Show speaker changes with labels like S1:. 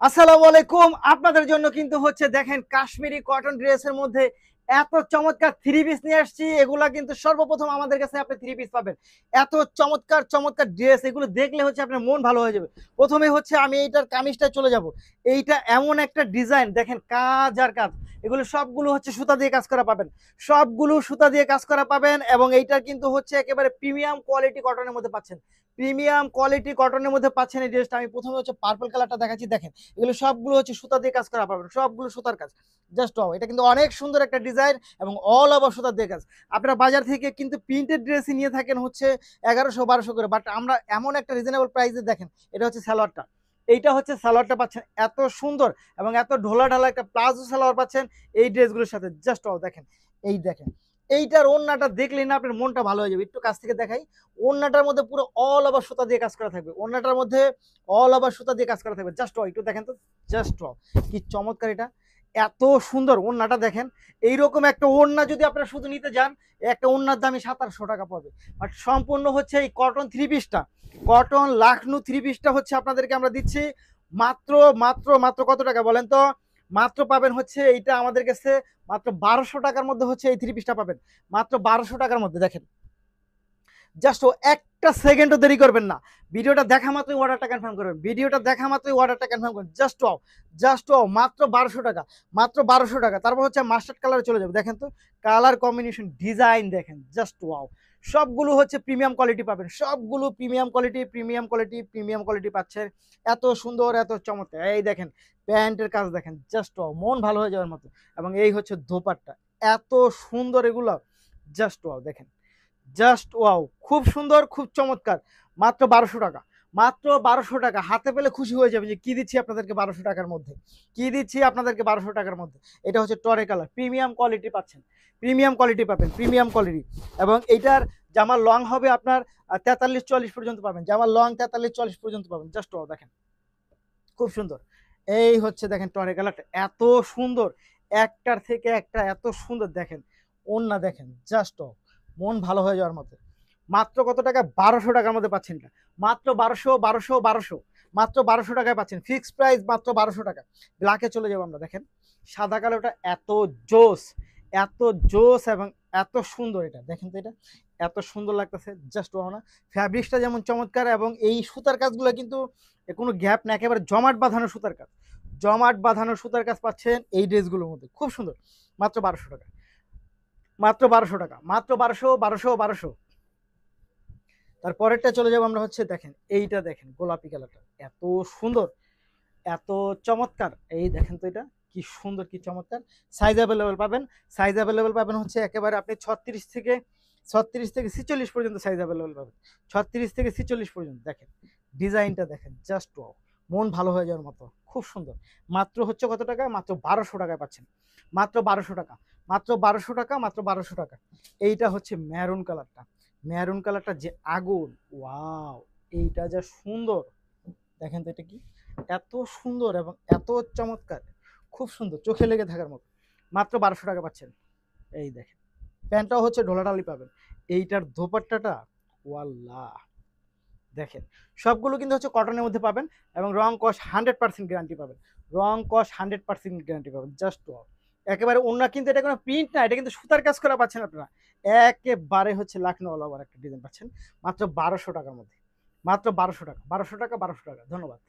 S1: আসসালামু আলাইকুম। আপনাদের জন্য কিন্তু হচ্ছে দেখেন কাশ্মীরি কটন ড্রেসের মধ্যে এত চমৎকার থ্রি পিস নিয়ে আসছি। এগুলা কিন্তু সর্বপ্রথম আমাদের কাছে আপনি থ্রি পিস পাবেন। এত চমৎকার চমৎকার ড্রেস, এগুলো দেখলে হচ্ছে আপনার মন ভালো হয়ে যাবে। প্রথমে হচ্ছে আমি এইটার কামিজটা চলে যাব। এইটা এমন একটা ডিজাইন, দেখেন কাজ আর কাজ। এগুলো সবগুলো হচ্ছে সুতা দিয়ে কাজ করা পাবেন, সবগুলো সুতা দিয়ে কাজ করা পাবেন। এবং এইটার কিন্তু হচ্ছে একেবারে প্রিমিয়াম কোয়ালিটি কটনের মধ্যে পাচ্ছেন, প্রিমিয়াম কোয়ালিটি কটনের মধ্যে পাচ্ছেন এই ড্রেসটা। আমি প্রথমে হচ্ছে পার্পল কালারটা দেখাচ্ছি, দেখেন এগুলো সবগুলো হচ্ছে সুতা দিয়ে কাজ করা পাবেন, সবগুলো সুতার কাজ। জাস্ট ওয়াও, এটা কিন্তু অনেক সুন্দর একটা ডিজাইন এবং অল ওভার সুতা দিয়ে কাজ। আপনারা বাজার থেকে কিন্তু প্রিন্টেড ড্রেসই নিয়ে থাকেন হচ্ছে 1100 1200 করে, বাট আমরা এমন একটা রিজনেবল প্রাইসে, দেখেন এটা হচ্ছে সালোয়ারটা, এইটা হচ্ছে সালোয়ারটা পাচ্ছেন এত সুন্দর এবং এত ঢোলা ঢালা একটা প্লাজো সালোয়ার পাচ্ছেন এই ড্রেসগুলোর সাথে। জাস্ট ওয়াও, দেখেন এই দেখেন এইটার ওড়নাটা দেখলেই না আপনার মনটা ভালো হয়ে যাবে। একটু কাছ থেকে দেখাই, ওড়নাটার মধ্যে পুরো অল ওভার সুতা দিয়ে কাজ করা থাকবে, ওড়নাটার মধ্যে অল ওভার সুতা দিয়ে কাজ করা থাকবে। জাস্ট ওয়াও, একটু দেখেন তো, জাস্ট ওয়াও কি চমৎকার এটা, এত সুন্দর ওড়নাটা দেখেন। এইরকম একটা ওড়না যদি আপনারা শুধু নিতে যান, একটা ওড়নার দামই 2700 টাকা পড়বে। বাট সম্পূর্ণ হচ্ছে এই কটন থ্রি পিসটা, কটন লাখনু থ্রি পিসটা হচ্ছে আপনাদেরকে আমরা দিচ্ছি মাত্র মাত্র মাত্র কত টাকা বলেন তো? মাত্র পাবেন হচ্ছে এইটা আমাদের কাছে মাত্র 1200 টাকার মধ্যে হচ্ছে এই থ্রি পিসটা পাবেন, মাত্র 1200 টাকার মধ্যে। দেখেন জাস্ট ও একটা সেকেন্ডও দেরি করবেন না, ভিডিওটা দেখা মাত্রই অর্ডারটা কনফার্ম করবেন, ভিডিওটা দেখা মাত্রই অর্ডারটা কনফার্ম করবেন। জাস্ট ওয়াও, জাস্ট ওয়াও, মাত্র 1200 টাকা, মাত্র 1200 টাকা। তারপর হচ্ছে মাস্টার্ড কালারে চলে যাবে, দেখেন তো কালার কম্বিনেশন ডিজাইন দেখেন, জাস্ট ওয়াও। সবগুলো হচ্ছে প্রিমিয়াম কোয়ালিটি পাবেন, সবগুলো premium quality, premium quality, premium quality পাচ্ছেন। এত সুন্দর এত চমৎকার, এই দেখেন প্যান্টের কাজ দেখেন, জাস্ট ওয়াও, মন ভালো হয়ে যাওয়ার মতো। এবং এই হচ্ছে দোপাট্টা, এত সুন্দর এগুলো, জাস্ট ওয়াও দেখেন, জাস্ট ওয়াও, খুব সুন্দর খুব চমৎকার। মাত্র 1200 টাকা, মাত্র 1200 টাকা। হাতে পেলে খুশি হয়ে যাবে যে কি দিচ্ছি আপনাদেরকে 1200 টাকার মধ্যে, কি দিচ্ছি আপনাদেরকে 1200 টাকার মধ্যে। এটা হচ্ছে টরে কালার, প্রিমিয়াম কোয়ালিটি পাচ্ছেন, প্রিমিয়াম কোয়ালিটি পাবেন, প্রিমিয়াম কোয়ালিটি। এবং এইটার জামার লং হবে আপনার 43 44 পর্যন্ত পাবেন, জামার লং 43 44 পর্যন্ত পাবেন। জাস্ট ওয়াও দেখেন, খুব সুন্দর। এই হচ্ছে দেখেন টরে কালারটা এত সুন্দর, একটার থেকে একটা এত সুন্দর। দেখেন ওন্না দেখেন, জাস্ট মন ভালো হয়ে যাওয়ার মতো। মাত্র কত টাকা? 1200 টাকার মধ্যে পাচ্ছেন এটা, মাত্র 1200 মাত্র 1200 টাকায় পাচ্ছেন, ফিক্সড প্রাইস মাত্র 1200 টাকা। ব্ল্যাকে চলে যাবো আমরা, দেখেন সাদা কালোটা এত জোস, এত জোস এবং এত সুন্দর। এটা দেখেন তো, এটা এত সুন্দর লাগতেছে, জাস্ট ওয়াও না। ফ্যাব্রিক্সটা যেমন চমৎকার এবং এই সুতার কাজগুলো কিন্তু কোনো গ্যাপ না, একেবারে জমাট বাঁধানো সুতার কাজ, জমাট বাঁধানো সুতার কাজ পাচ্ছেন এই ড্রেসগুলোর মধ্যে, খুব সুন্দর। মাত্র 1200 টাকা, মাত্র 1200 টাকা, মাত্র 1200 তারপরেরটা চলে যাবো আমরা হচ্ছে, দেখেন এইটা দেখেন গোলাপি কালারটা এত সুন্দর, এত চমৎকার। এই দেখেন তো এটা কি সুন্দর কি চমৎকার। সাইজ অ্যাভেলেবেল পাবেন, সাইজ অ্যাভেলেবেল পাবেন হচ্ছে একেবারে আপনি 36 থেকে 46 পর্যন্ত সাইজ অ্যাভেলেবেল পাবেন, 36 থেকে 46 পর্যন্ত। দেখেন ডিজাইনটা দেখেন, জাস্ট ওয়াও, মন ভালো হয়ে যাওয়ার মতো, খুব সুন্দর। মাত্র হচ্ছে কত টাকা? মাত্র 1200 টাকায় পাচ্ছেন, মাত্র 1200 টাকা, মাত্র 1200 টাকা, মাত্র 1200 টাকা। এইটা হচ্ছে মেরুন কালারটা, মেরুন কালারটা যে আগুন, ওয়াও এইটা যা সুন্দর। দেখেন তো এটা কি এত সুন্দর এবং এত চমৎকার, খুব সুন্দর, চোখে লেগে থাকার মতো। মাত্র 1200 টাকা পাচ্ছেন। এই দেখেন প্যান্টটাও হচ্ছে ঢোলাঢালি পাবেন। এইটার দোপাট্টাটা ওয়াল্লাহ দেখেন, সবগুলো কিন্তু হচ্ছে কটনের মধ্যে পাবেন এবং রং কস 100% গ্যারান্টি পাবেন, রং কস 100% গ্যারান্টি পাবেন। জাস্ট একেবারে অন্য, কিন্তু এটা কোনো প্রিন্ট না, এটা কিন্তু সুতার কাজ করা পাচ্ছেন আপনারা। একেবারে হচ্ছে লাখনো অল ওভার একটা ডিজাইন পাচ্ছেন মাত্র 1200 টাকার মধ্যে, মাত্র 1200 টাকা, 1200 টাকা, 1200 টাকা। ধন্যবাদ।